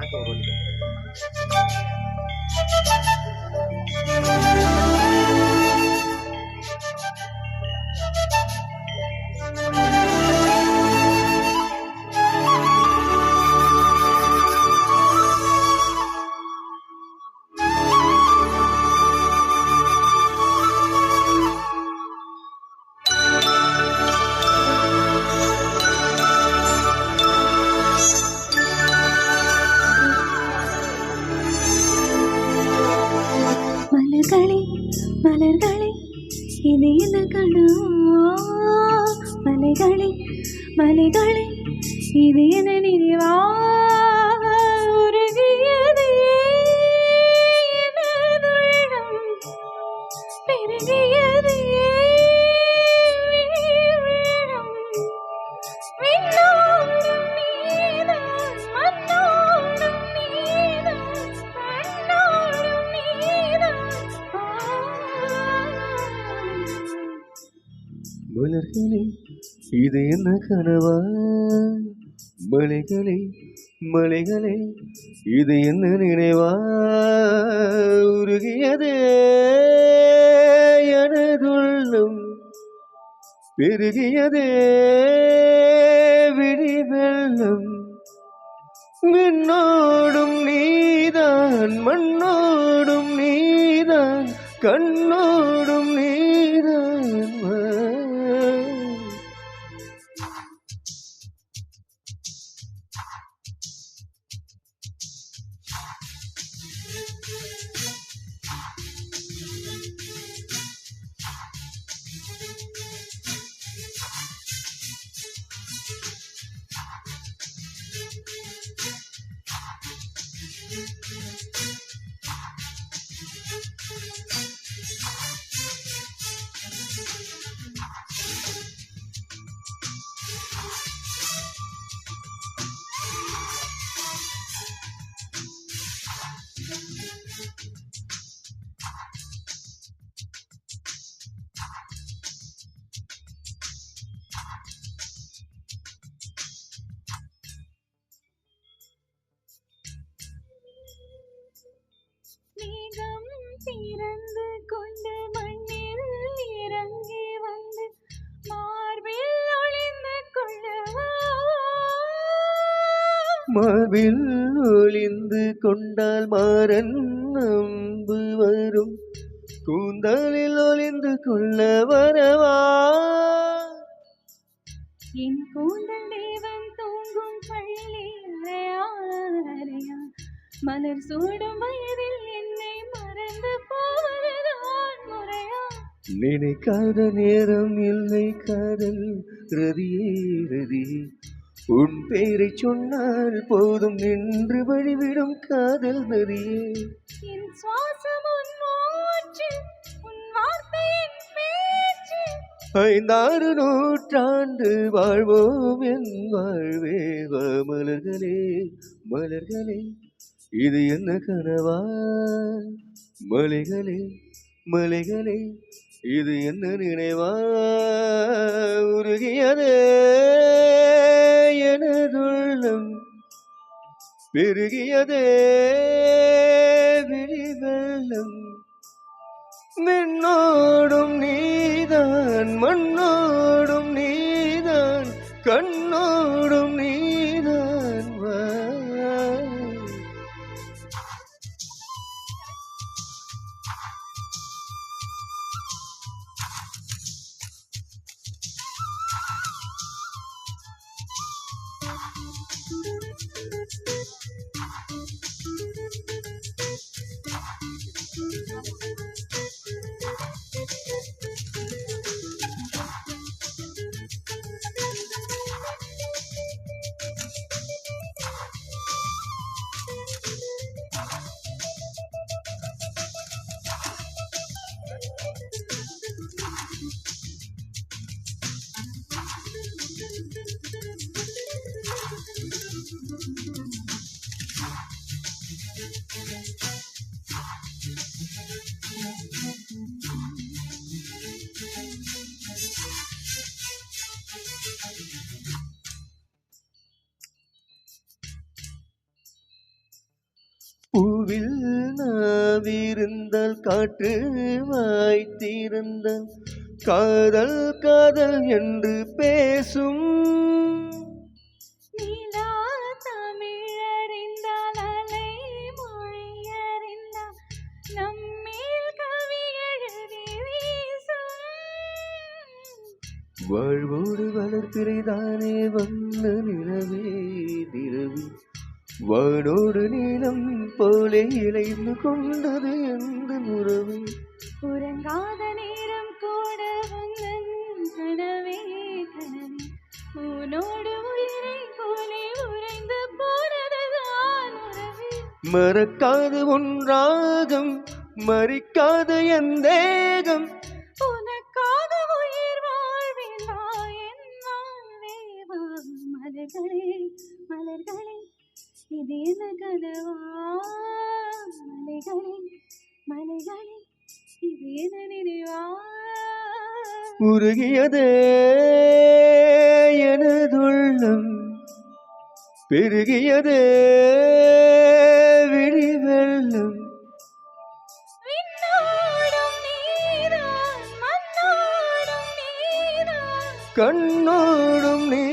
வணக்கம் ரோனி. மலர்களே மலர்களே இது என்ன கனவா? மலைகளே மலைகளே இது என்ன நினைவா? உருகியதே எனதுள்ளம், பெருகியதே விழிவெள்ளம். விண்ணோடும் நீதான், மண்ணோடும் நீதான், கண்ணோடும் நீதான். மலர்களே இது என்ன கனவா? மலைகளே மலைகளே இது என்ன நினைவா? உருகியதே எனதுள்ளம், பெருகியதே விழி வெள்ளம். விண்ணோடும் நீதான், மண்ணோடும் நீதான், கண்ணோடும் நீதான். மேகம் திறந்து கொண்டு மண்ணில் இறங்கி வந்து மார்பில் ஒளிந்து கொள்ளவா? மார்பில் ஒளிந்து கொண்டால் மாறன் நம்பு வரும், கூந்தலில் ஒளிந்து கொள்ள வரவா? என் கூந்தல் தேவன் தூங்கும் பள்ளி அறையா அறையா, மலர் சூடும் வயதில் என்னை மறந்து போவதுதான் முறையா? நினைக்காத நேரம் இல்லை காதல் ரதியே ரதியே, உன் பெயரை சொன்னால் போதும் நின்று வழிவிடும் காதல் நதியே. என் சுவாசம் உன் மூச்சு, உன் வார்த்தையின் பேச்சு. 5-6 நூற்றாண்டு வாழ்வோம் என் வாழ்வே. வா மலர்களே மலர்களே இது என்ன கனவா? மலைகளே மலைகளே இது என்ன நினைவா? உருகியதே எனதுள்ளம், பெருகியதே விழி வெள்ளம். மின்னோடும் நீதான், மண்ணோடும் நீதான், கண்ணோடும் நீதான். வா பூவில் நாவிருந்தால் காற்று வாய்த்திருந்தால் காதல் காதல் என்று பேசும். நீலா தமிழறிந்தால் அலை மொழியறிந்தால் நம்மேல் கவி எழுதி வீசும். வாழ்வோடு வளர்ப்பிறைதானே வந்த நிலவே நிலவே, வானோடு நீளம் போலே இழைந்து கொண்டது எந்த உறவு. உறங்காத நேரம் கூட உந்தன் கனவே கனவே, உன்னோடு உயிரை போலே உறைந்து போனதுதான் உறவே. மறக்காது ஒன்றாகம் மறிக்காத என் தேகம், உனக்காக உயிர் வாழ்வேன் வா என் வாழ்வே வா. மலர்களே மலர்களே இது என்ன கனவா, மலைகளே மலைகளே இது என்ன நினைவா. உருகியதே எனதுள்ளம், பெருகியதே விழி வெள்ளம். விண்ணோடும் நீதான் மண்ணோடும் நீதான் கண்ணோடும் நீ